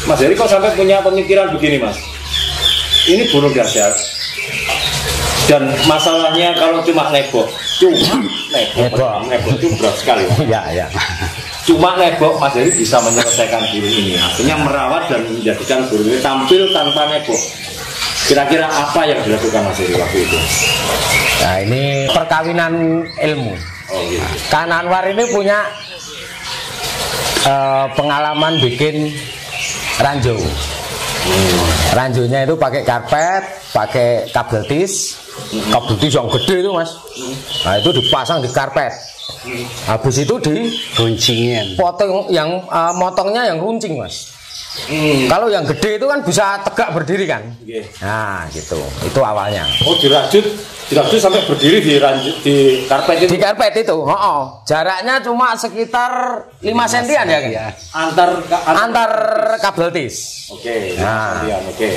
Mas Heri kok sampai punya pemikiran begini, Mas? Ini burung dahsyat. Dan masalahnya kalau cuma nebok itu berat sekali. Ya. Cuma nebok, Mas Heri bisa menyelesaikan burung ini. Artinya merawat dan menjadikan burung ini tampil tanpa nebok. Kira-kira apa yang dilakukan Mas Heri waktu itu? Nah, ini perkawinan ilmu. Oh, gitu. Kang Anwar ini punya pengalaman bikin ranjau. Ranjaunya itu pakai karpet, pakai kabel tis yang gede itu, Mas. Nah, itu dipasang di karpet. Habis itu runcingin. Potong yang motongnya yang runcing, Mas. Kalau yang gede itu kan bisa tegak berdiri kan. Nah, gitu. Itu awalnya. Oh, dirajut sampai berdiri di karpet itu. Di karpet itu. Jaraknya cuma sekitar 5 sentian ya. Antar kabel tis. Oke. Nah, oke.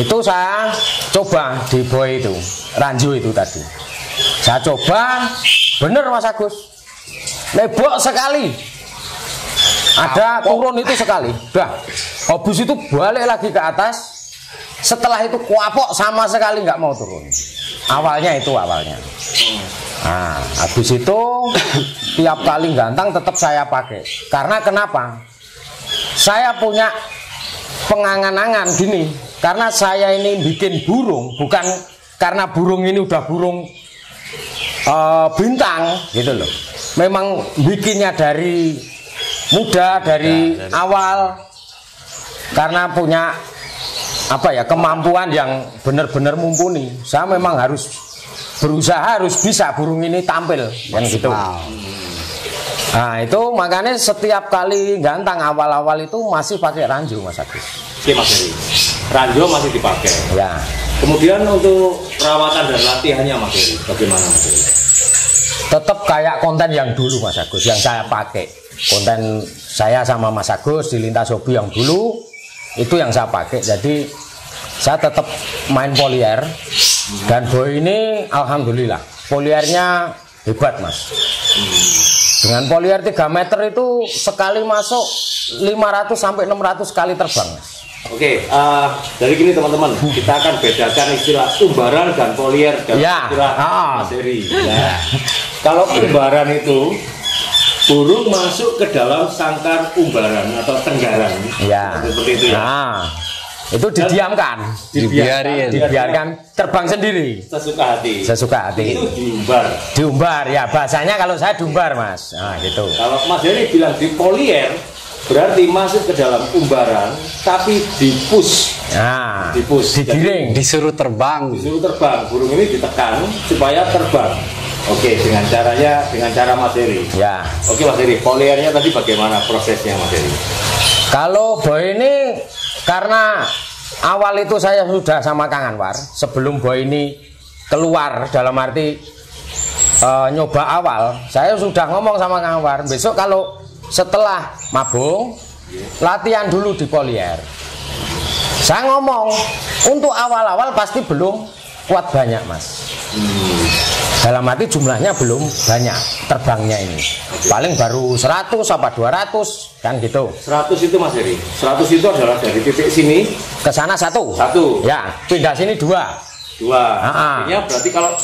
Itu saya coba di boy itu, ranjau itu tadi. Saya coba, bener Mas Agus. Nebok sekali. Ada turun itu sekali. Dah. Habis itu balik lagi ke atas. Setelah itu kuapok sama sekali nggak mau turun. Awalnya. Nah, habis itu tiap kali gantang tetap saya pakai. Karena kenapa? Saya punya pengangan-angan gini. Karena saya ini bikin burung, bukan karena burung ini udah burung bintang gitu loh. Memang bikinnya dari muda, dari awal, karena punya kemampuan yang benar-benar mumpuni. Saya memang harus berusaha, harus bisa burung ini tampil yang gitu. Nah, itu makanya setiap kali gantang awal-awal itu masih pakai ranjau, Mas Agus. Oke, Mas Heri. Ranjau masih dipakai. Ya. Kemudian untuk perawatan dan latihannya, Mas Heri, bagaimana, Mas Heri? Tetap kayak konten yang dulu, Mas Agus, yang saya pakai. Konten saya sama Mas Agus di Lintas Hobi yang dulu itu yang saya pakai. Jadi saya tetap main polier. Dan boy ini alhamdulillah poliernya hebat, Mas. Dengan polier 3 meter itu sekali masuk 500 sampai 600 kali terbang, Mas. Oke, dari gini teman-teman, kita akan bedakan istilah umbaran dan polier dan istilah Mas Heri. Kalau umbaran itu burung masuk ke dalam sangkar umbaran atau tenggaran, seperti itu ya. Itu didiamkan, dibiarkan terbang sendiri sesuka hati. Itu diumbar ya, bahasanya kalau saya diumbar, Mas. Nah, gitu. Kalau Mas Heri bilang di polier, berarti masuk ke dalam umbaran tapi dipus. Nah, digiring, disuruh terbang. Burung ini ditekan supaya terbang. Oke, dengan cara Mas Heri. Ya. Oke, Mas Heri, poliernya tadi bagaimana prosesnya, Mas Heri? Kalau boy ini karena awal itu saya sudah sama Kang Anwar sebelum boy ini keluar, dalam arti nyoba awal, saya sudah ngomong sama Kang Anwar, besok kalau setelah mabung latihan dulu di polier. Saya ngomong untuk awal-awal pasti belum kuat banyak, Mas. Dalam arti jumlahnya belum banyak terbangnya ini. Paling baru 100 apa 200 kan gitu. 100 itu, Mas Heri. 100 itu adalah dari titik sini ke sana satu. Ya, pindah sini dua. Artinya berarti kalau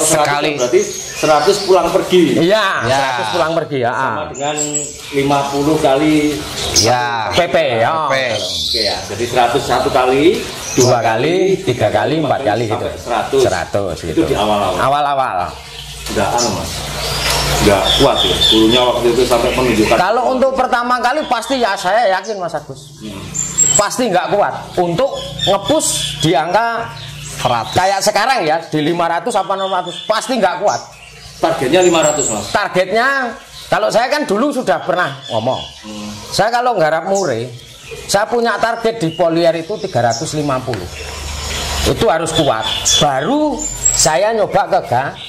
sekali berarti 100 pulang pergi. Iya, 100 pulang pergi ya. Sama dengan 50 kali PP ya. Oke ya. Jadi 101 kali, 2 kali, 3 kali, 4 kali gitu. 100 gitu. Itu di awal-awal. Awal-awal. Enggak Mas. Enggak kuat ya. Dulunya waktu itu sampai menunjukkan. Kalau untuk pertama kali pasti ya saya yakin, Mas Agus. Pasti nggak kuat untuk ngepush di angka 100. Kayak sekarang ya di 500 apa 600 pasti nggak kuat. Targetnya 500, Mas. Targetnya kalau saya kan dulu sudah pernah ngomong. Saya kalau nggarap mure, saya punya target di polier itu 350. Itu harus kuat. Baru saya nyoba ke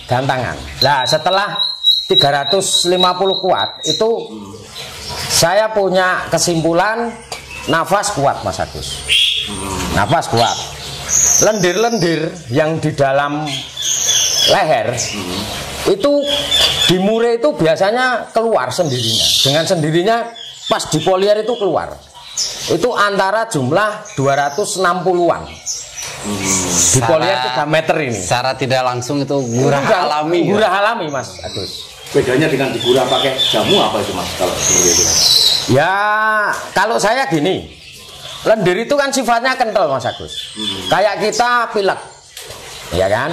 gantangan. Nah, setelah 350 kuat itu saya punya kesimpulan nafas kuat, Mas Agus. Nafas kuat. Lendir-lendir yang di dalam leher itu di mure itu biasanya keluar sendirinya. Dengan sendirinya pas di polier itu keluar. itu antara jumlah 260-an. Di polier 3 meter ini. Secara tidak langsung itu gurah alami. Gurah alami, Mas Agus. Bedanya dengan digurah pakai jamu apa itu, Mas? Kalau seperti itu? Ya, kalau saya gini, lendir itu kan sifatnya kental, Mas Agus. Kayak kita pilek, ya kan?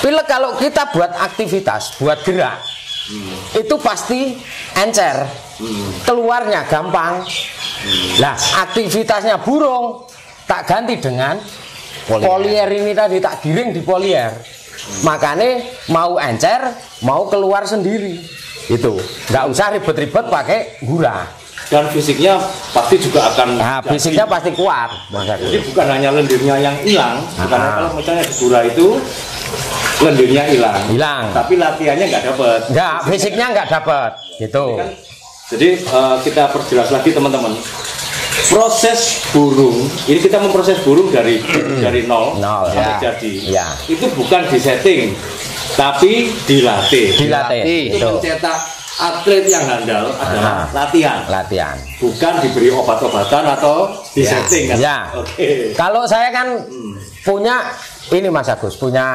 Pilek kalau kita buat aktivitas, buat gerak, itu pasti encer, keluarnya gampang. Nah, aktivitasnya burung tak ganti dengan polier ini tadi, tak giring di polier. Makanya mau encer, mau keluar sendiri. Itu nggak usah ribet-ribet pakai gurah. Dan fisiknya pasti juga akan fisiknya pasti kuat. Jadi bukan hanya lendirnya yang hilang, karena kalau misalnya di gurah itu lendirnya hilang, tapi latihannya nggak dapat. Nggak, fisiknya nggak dapat. Gitu. Jadi kita perjelas lagi teman-teman. Proses burung, ini kita memproses burung dari nol sampai jadi. Ya. Itu bukan disetting, tapi dilatih. Itu mencetak atlet yang handal adalah latihan. Bukan diberi obat-obatan atau disetting. Ya. Kalau saya kan punya ini, Mas Agus, punya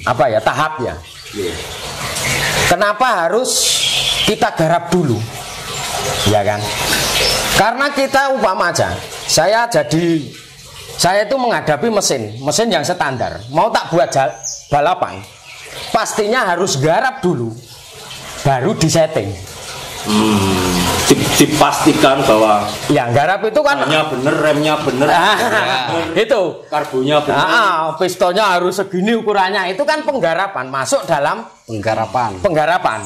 apa ya, tahap ya. Kenapa harus kita garap dulu? Ya kan? Karena kita umpama aja, saya itu menghadapi mesin yang standar. Mau tak buat balapan, pastinya harus garap dulu, baru disetting. Dipastikan bahwa yang garap itu kan bener, remnya bener, itu karbunya bener, pistonnya harus segini ukurannya. Itu kan penggarapan, masuk dalam penggarapan.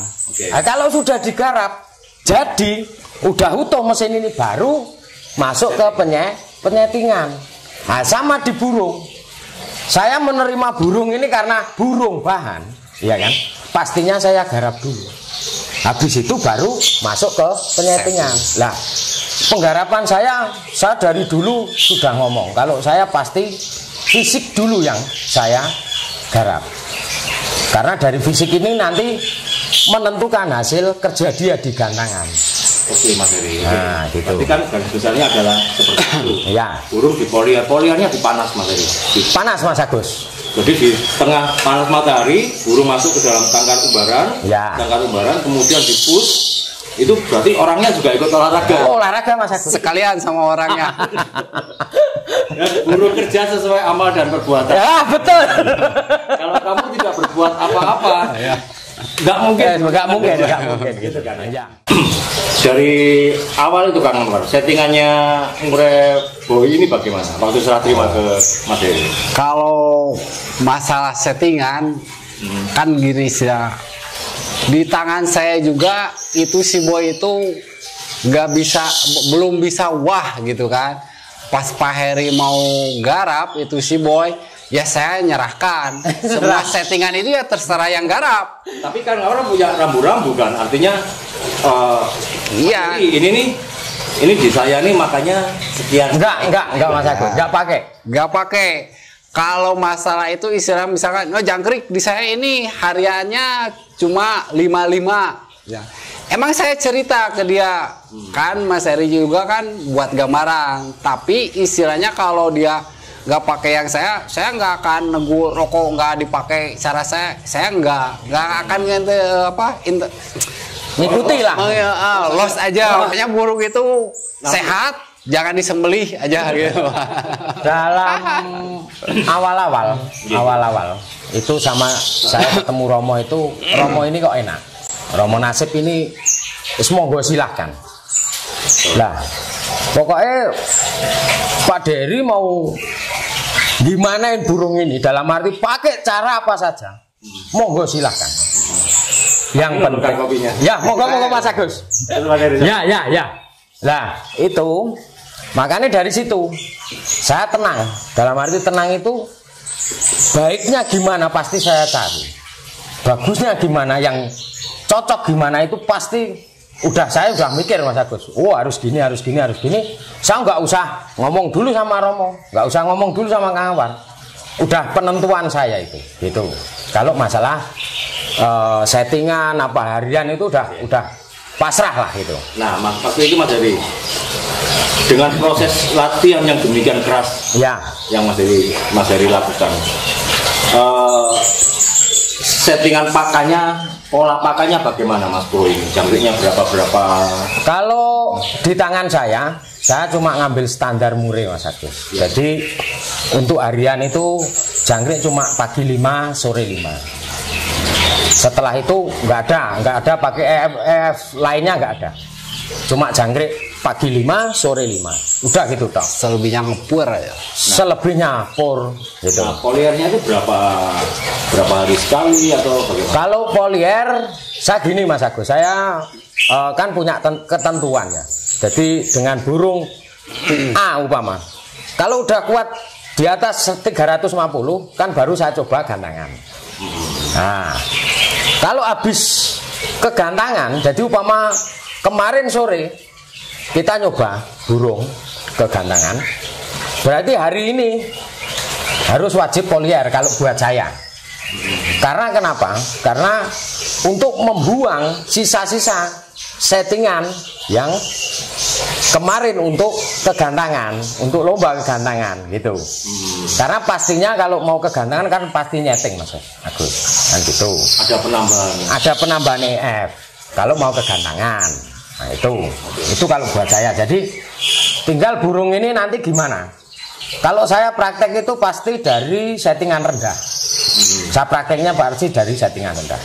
Nah, kalau sudah digarap, jadi udah utuh mesin ini, baru masuk ke penyetingan. Nah, sama di burung. Saya menerima burung ini karena burung bahan, ya kan? Pastinya saya garap dulu. Habis itu baru masuk ke penyetingan. Lah, penggarapan saya dari dulu sudah ngomong, kalau saya pasti fisik dulu yang saya garap. Karena dari fisik ini nanti menentukan hasil kerja dia di gantangan. Oke, Mas Heri. Nah, gitu. Berarti kan garis besarnya adalah seperti itu. Ya. Burung di poliernya dipanas, Mas Heri. Panas, Mas Agus. Jadi di tengah panas matahari, burung masuk ke dalam tangkar umbaran. Ya. Tangkar umbaran kemudian dipus. Itu berarti orangnya juga ikut olahraga. Oh, olahraga, Mas Agus. Sekalian sama orangnya. Ya, burung kerja sesuai amal dan perbuatan. Ya, betul. Kalau kamu tidak berbuat apa-apa, nggak mungkin gitu kan. Ya. Dari awal itu Kang Anwar, settingannya Boy ini bagaimana? Waktu serah terima ke Mas Heri. Kalau masalah settingan, kan gini sih ya. Di tangan saya juga itu si Boy itu belum bisa wah gitu kan. Pas Pak Heri mau garap itu si Boy, ya saya nyerahkan. Semua settingan itu ya terserah yang garap. Tapi kan orang punya rambu-rambu kan, artinya iya. Ini di saya nih makanya sekian. Enggak Mas Agus, enggak pakai. Kalau masalah itu istilah misalkan, jangkrik di saya ini hariannya cuma 55. Ya. Emang saya cerita ke dia, kan Mas Heri juga kan buat gambaran. Tapi istilahnya kalau dia nggak pakai yang saya nggak akan negur rokok nggak dipakai cara saya nggak akan ngikuti lah. Los aja, makanya burung itu sehat, jangan disembelih aja gitu. Dalam awal-awal itu sama saya ketemu Romo itu, Romo ini kok enak. Romo Nasib ini monggo silahkan. Lah, pokoknya Pak Dery mau gimanain burung ini dalam arti pakai cara apa saja, monggo silahkan. Yang penting ya monggo Mas Agus. Ya. Lah itu makanya dari situ saya tenang. Dalam arti tenang itu baiknya gimana pasti saya cari, bagusnya gimana, yang cocok gimana itu pasti saya udah mikir Mas Agus. Oh harus gini. Saya nggak usah ngomong dulu sama Romo, nggak usah ngomong dulu sama Kang Anwar. Udah penentuan saya itu. Gitu. Kalau masalah settingan apa harian itu udah pasrah lah itu. Nah, waktu itu Mas Heri, dengan proses latihan yang demikian keras ya, yang Mas Heri lakukan, settingan pakannya, pola pakannya bagaimana Mas Bro ini? Jangkriknya berapa? Kalau di tangan saya cuma ngambil standar mure Mas Agus. Ya. Jadi untuk harian itu jangkrik cuma pagi 5, sore 5. Setelah itu nggak ada pakai EF lainnya, nggak ada. Cuma jangkrik pagi 5, sore 5. Udah gitu toh. Selebihnya ngepur ya. Selebihnya pur gitu. Nah, poliernya itu berapa hari sekali atau bagaimana? Kalau polier saya gini Mas Agus, saya kan punya ketentuan ya. Jadi dengan burung A umpama, kalau udah kuat di atas 350 kan baru saya coba gantangan. Nah, kalau habis kegantangan, jadi umpama kemarin sore kita nyoba burung kegantangan, berarti hari ini harus wajib polier kalau buat saya. Karena kenapa? Karena untuk membuang sisa-sisa settingan yang kemarin untuk kegantangan, untuk lomba kegantangan gitu. Karena pastinya kalau mau kegantangan kan pasti nyeting Mas Agus. Kan gitu. Ada penambahan. Ada penambahan EF kalau mau kegantangan. Nah itu kalau buat saya. Jadi tinggal burung ini nanti gimana? Kalau saya praktek itu pasti dari settingan rendah. Saya prakteknya pasti dari settingan rendah.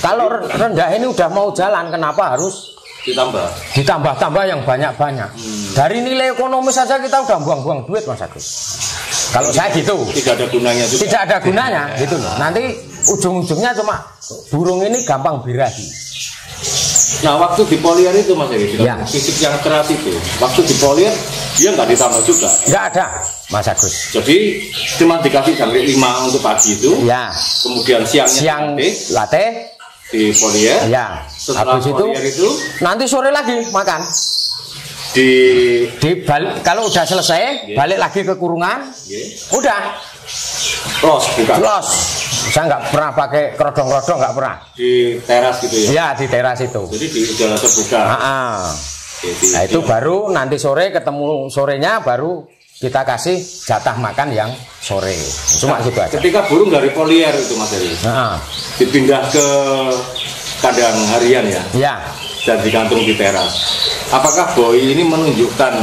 Kalau rendah ini udah mau jalan, kenapa harus ditambah yang banyak-banyak? Dari nilai ekonomis saja kita udah buang-buang duit Mas Agus. Kalau saya gitu. Tidak ada gunanya juga. Tidak ada gunanya gitu loh. Nanti ujung-ujungnya cuma burung ini gampang birahi. Nah, waktu di polier itu Mas Heri, ya. Fisik yang keras itu, waktu di polier dia nggak ditambah juga? Nggak ada Mas Agus. Jadi cuma dikasih jangkrik 5 untuk pagi itu, ya. Kemudian siang latih di polier, ya. Setelah habis polier itu nanti sore lagi makan. Kalau udah selesai, balik lagi ke kurungan, udah bukan. Saya nggak pernah pakai kerodong-kerodong, nggak pernah. Di teras gitu ya? Iya, di teras itu. Jadi di udara terbuka. Nah itu baru nanti sore ketemu sorenya baru kita kasih jatah makan yang sore. Cuma gitu aja. Ketika burung dari polier itu Mas Heri, dipindah ke kandang harian ya? Iya. Dan digantung di teras. Apakah Boy ini menunjukkan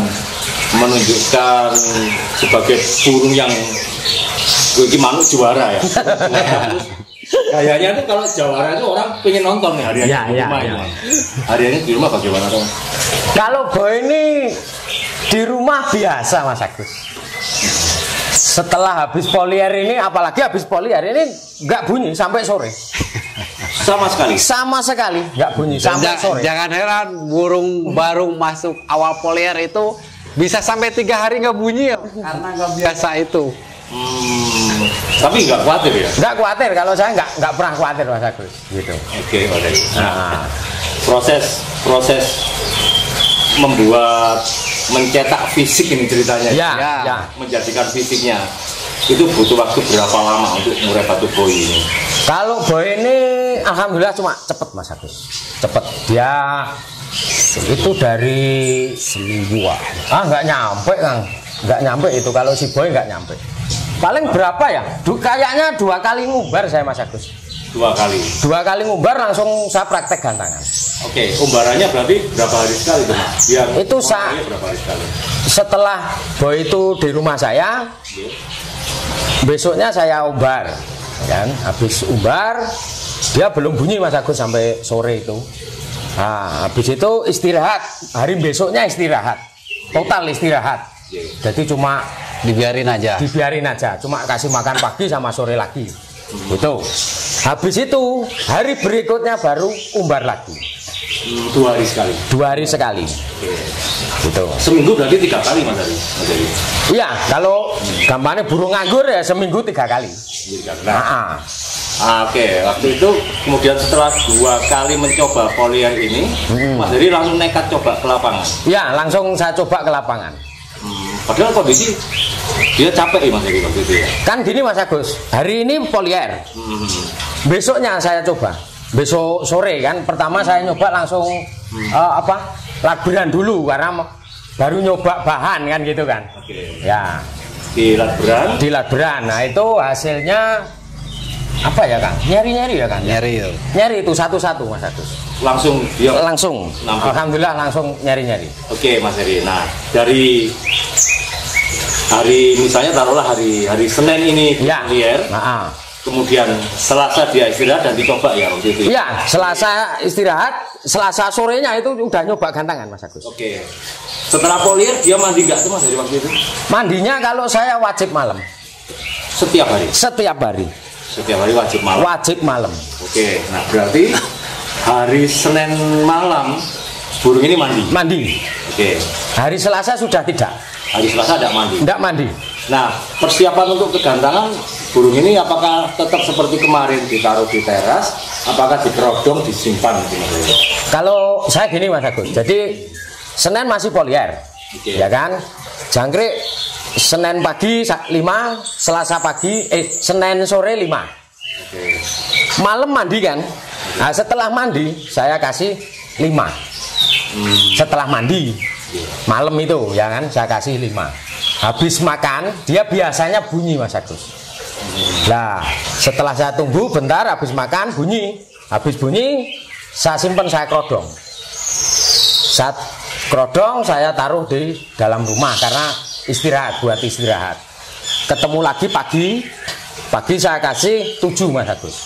sebagai burung yang manuk juara ya? Kayaknya tuh kalau juara itu orang pengen nonton nih hariannya di rumah ya. Hariannya di rumah bagaimana dong? Kalau Boy ini di rumah biasa Mas Agus. Setelah habis polier ini, apalagi habis polier ini nggak bunyi sampai sore. Sama sekali nggak bunyi sampai sore. Jangan heran burung baru masuk awal polier itu bisa sampai 3 hari nggak bunyi ya, karena nggak biasa itu. Tapi nggak khawatir ya? Nggak khawatir, kalau saya nggak pernah khawatir Mas Agus. Gitu. Oke. Nah, proses mencetak fisik ini ceritanya. Ya. Menjadikan fisiknya itu butuh waktu berapa lama untuk murai batu Boy ini? Kalau Boy ini alhamdulillah cuma cepet Mas Agus. Cepet dia itu dari seminggu. Nggak nyampe Kang. Nggak nyampe itu, kalau si Boy nggak nyampe. Paling berapa ya? Kayaknya 2 kali ngumbar saya Mas Agus. 2 kali. 2 kali ngumbar langsung saya praktek gantangan. Oke, umbarannya berarti berapa hari sekali itu Mas? Itu berapa hari sekali? Setelah Boy itu di rumah saya, besoknya saya umbar, kan? Habis umbar, dia belum bunyi Mas Agus sampai sore itu. Nah, habis itu istirahat, hari besoknya istirahat, total istirahat. Jadi cuma dibiarin aja, cuma kasih makan pagi sama sore lagi. Itu. Habis itu hari berikutnya baru umbar lagi. 2 hari sekali. 2 hari sekali. Gitu. Seminggu berarti 3 kali Mas Heri. Iya, kalau gampangnya burung nganggur ya seminggu 3 kali. Oke, waktu itu kemudian setelah 2 kali mencoba polier ini, Mas Heri langsung nekat coba ke lapangan. Iya, langsung saya coba ke lapangan. Padahal kondisi dia capek ya Mas Heri waktu itu ya. Kan gini Mas Agus, hari ini polier. Besoknya saya coba. Besok sore kan, pertama saya nyoba langsung labiran dulu karena baru nyoba bahan kan gitu kan. Oke. Ya. Di Latberan. Di Latberan. Nah itu hasilnya apa ya Kang? Nyeri-nyeri ya Kang? Nyeri itu satu-satu Mas Agus. Langsung dia. Langsung. Alhamdulillah langsung nyeri-nyeri. Oke Mas Heri. Nah dari hari misalnya taruhlah hari Senin ini ya. Kemudian Selasa dia istirahat dan dicoba ya waktu itu. Iya, Selasa istirahat, Selasa sorenya itu udah nyoba gantangan Mas Agus. Oke. Setelah polier dia mandi nggak tuh Mas dari waktu itu? Mandinya kalau saya wajib malam. Setiap hari. Setiap hari. Setiap hari wajib malam. Wajib malam. Oke. Nah berarti hari Senin malam burung ini mandi. Mandi. Oke. Hari Selasa sudah tidak. Hari Selasa tidak mandi. Tidak mandi. Nah, persiapan untuk kegantangan burung ini apakah tetap seperti kemarin ditaruh di teras, apakah dikerodong disimpan? Kalau saya gini Mas Agus, jadi Senin masih polier, ya kan? Jangkrik Senin pagi 5, Selasa pagi, Senin sore 5. Malam mandi kan? Nah, setelah mandi saya kasih 5. Setelah mandi malam itu, ya kan? Saya kasih 5. Habis makan dia biasanya bunyi Mas Agus. Nah setelah saya tunggu bentar, habis makan bunyi, habis bunyi saya simpan, saya kerodong. Saat kerodong saya taruh di dalam rumah karena istirahat, buat istirahat. Ketemu lagi pagi saya kasih 7 Mas Agus.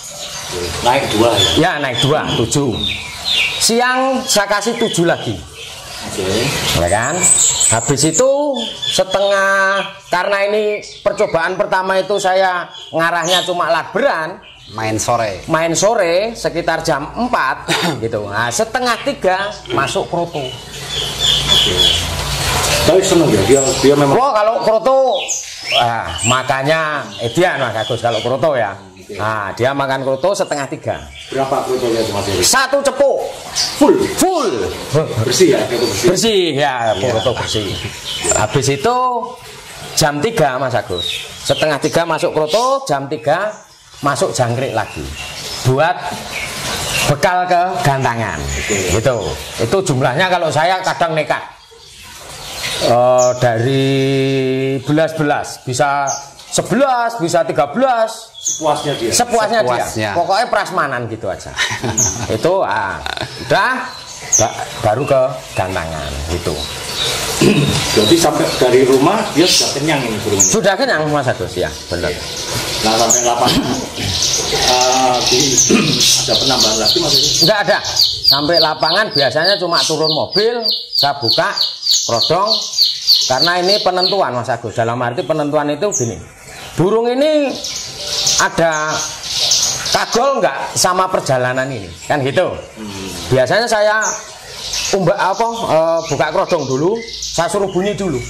Naik 2 ya? Ya naik 2, 7. Siang saya kasih 7 lagi. Ya kan? Habis itu setengah, karena ini percobaan pertama itu saya ngarahnya cuma Latberan, main sore sekitar jam 4 gitu. Nah, setengah 3 masuk kroto. Tapi seneng ya dia memang. Oh, kalau kroto makanya dia Mas Agus kalau kroto ya. Nah, dia makan kroto setengah 3. Berapa krotonya Mas Heri? 1 cepuk. Full. Bersih ya, kroto bersih. Bersih ya, kroto bersih. Habis itu jam 3 Mas Agus. Setengah 3 masuk kroto, jam 3 masuk jangkrik lagi. Buat bekal ke gantangan. Gitu. Itu jumlahnya kalau saya kadang nekat. Dari belas bisa 11, bisa 13. Sepuasnya dia. Pokoknya prasmanan gitu aja. Itu udah baru ke gantangan gitu. Jadi sampai dari rumah dia sudah kenyang ini burungnya. Sudah kenyang Mas Agus ya, benar. Nah sampai lapangan ada penambahan lagi Mas Heri? Enggak ada. Sampai lapangan biasanya cuma turun mobil, saya buka, kerodong. Karena ini penentuan Mas Agus. Dalam arti penentuan itu gini. Burung ini ada kagol nggak sama perjalanan ini, kan gitu. Biasanya saya buka kerodong dulu, saya suruh bunyi dulu.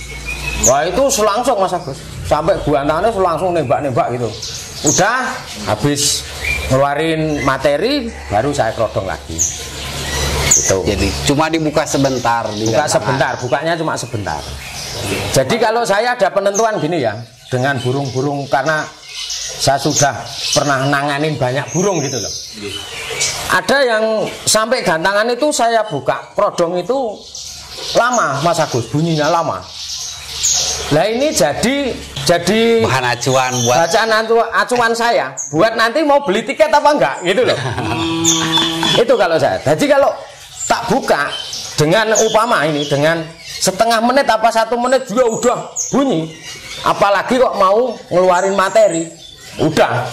Wah itu langsung Mas Agus, sampai guantangannya langsung nembak-nembak gitu. Udah habis ngeluarin materi, baru saya kerodong lagi. Gitu. Jadi cuma dibuka sebentar. Bukanya cuma sebentar. Jadi kalau saya ada penentuan gini ya, dengan burung-burung karena saya sudah pernah nanganin banyak burung gitu loh. Ada yang sampai gantangan itu saya buka kerodong itu lama Mas Agus, bunyinya lama. Nah ini jadi bahan acuan buat bacaan acuan saya buat nanti mau beli tiket apa enggak gitu loh. Itu kalau saya. Jadi kalau tak buka dengan upama ini dengan setengah menit apa 1 menit juga udah bunyi. Apalagi kok mau ngeluarin materi, udah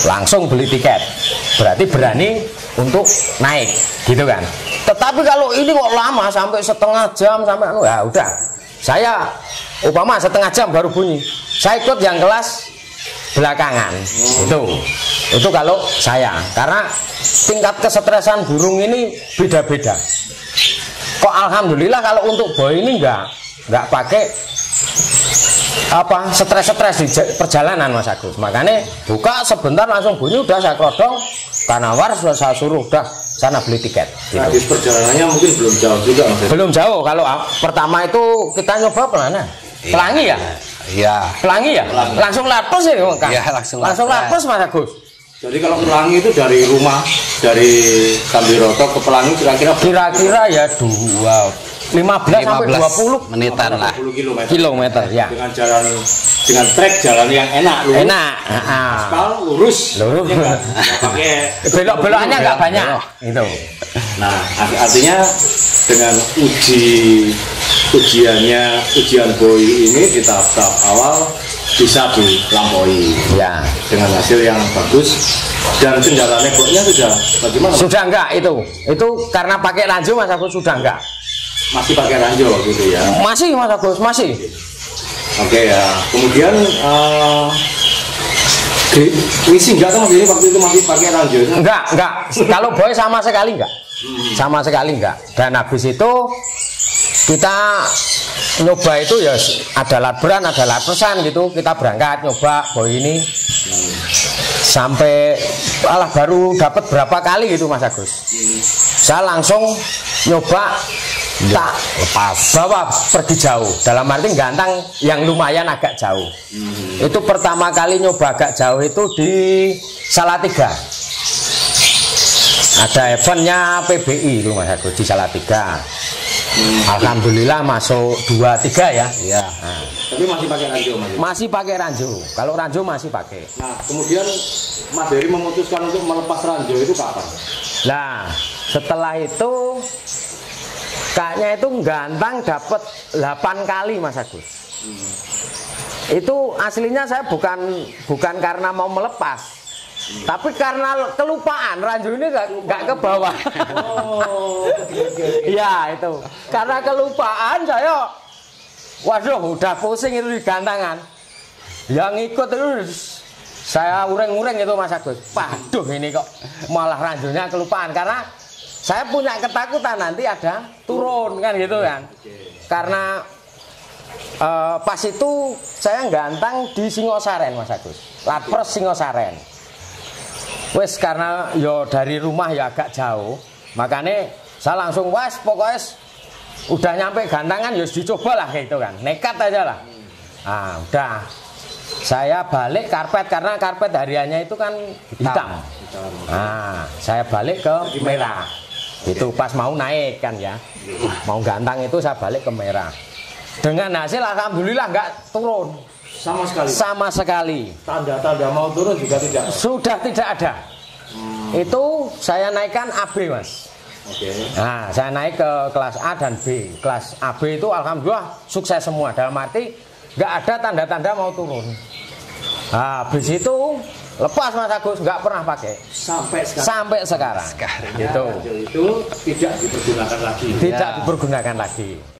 langsung beli tiket. Berarti berani untuk naik, gitu kan. Tetapi kalau ini kok lama sampai setengah jam sampai ya udah. Saya upama setengah jam baru bunyi. Saya ikut yang kelas belakangan. Itu kalau saya, karena tingkat kesetresan burung ini beda-beda. Kok alhamdulillah kalau untuk boy ini nggak pakai stres di perjalanan Mas Agus. Makanya buka sebentar langsung bunyi, udah saya kerodong, kanawar saya suruh udah sana beli tiket gitu. Nah, perjalanannya mungkin belum jauh juga Mas. Belum jauh. Kalau pertama itu kita nyoba mana? Pelangi ya? Iya. Pelangi ya? Langsung lapus ya Kang? Iya, langsung lapus Mas Agus. Jadi kalau Pelangi itu dari rumah, dari Sambiroto ke Pelangi kira-kira ya 2 15 sampai 20 menitan lah. 20 kilometer ya. Dengan trek jalan yang enak, lurus. Enak. Aspal lurus. Lurus. Ya, pakai belok-belokannya nggak banyak. Itu. Nah, artinya dengan ujian boy ini di tahap awal bisa dilampaui ya dengan hasil yang bagus. Dan kendala neboknya sudah bagaimana? Sudah enggak itu karena pakai ranjau Mas Agus sudah enggak. Masih pakai ranjau gitu ya? Masih Mas Agus, masih. Oke ya. Kemudian ngisi enggak kan ini waktu itu masih pakai ranjau? Enggak. Kalau boy sama sekali enggak. Sama sekali enggak. Dan habis itu kita nyoba itu ya ada latberan, ada latpesan gitu. Kita berangkat nyoba boy ini. Sampai baru dapat berapa kali gitu Mas Agus. Saya langsung nyoba tak lepas bawa pergi jauh, dalam arti gantang yang lumayan agak jauh. Itu pertama kali nyoba agak jauh itu di Salatiga. Ada eventnya PBI itu Mas Agus di Salatiga. Alhamdulillah masuk 2-3 ya. Iya. Nah. Tapi masih pakai ranjau Mas? Masih pakai ranjau. Kalau ranjau masih pakai. Nah, kemudian Mas Heri memutuskan untuk melepas ranjau itu kapan? Nah, setelah itu kaknya itu gantang dapat 8 kali Mas Agus. Itu aslinya saya bukan karena mau melepas. Tapi karena kelupaan ranjau ini nggak ke bawah. Iya itu. Karena kelupaan saya, waduh udah pusing itu di gantangan. Yang ikut terus saya ureng-ureng itu Mas Agus. Waduh ini kok malah ranjaunya kelupaan karena saya punya ketakutan nanti ada turun kan gitu kan. Karena pas itu saya gantang di Singosaren Mas Agus. Latpres Singosaren. Wes karena yo dari rumah ya agak jauh, makanya saya langsung wes pokoknya udah nyampe gantangan ya dicoba lah kayak gitu kan, nekat aja lah. Nah udah saya balik karpet karena karpet hariannya itu kan hitam. Nah saya balik ke merah. Itu pas mau naik kan ya, mau gantang itu saya balik ke merah. Dengan hasil alhamdulillah nggak turun. Sama sekali. Tanda-tanda mau turun juga tidak? Sudah tidak ada. Itu saya naikkan AB Mas. Oke. Nah saya naik ke kelas A dan B. Kelas AB itu alhamdulillah sukses semua. Dalam arti nggak ada tanda-tanda mau turun. Nah, habis itu lepas Mas Agus, nggak pernah pakai. Sampai sekarang. Itu tidak dipergunakan lagi. Tidak dipergunakan lagi.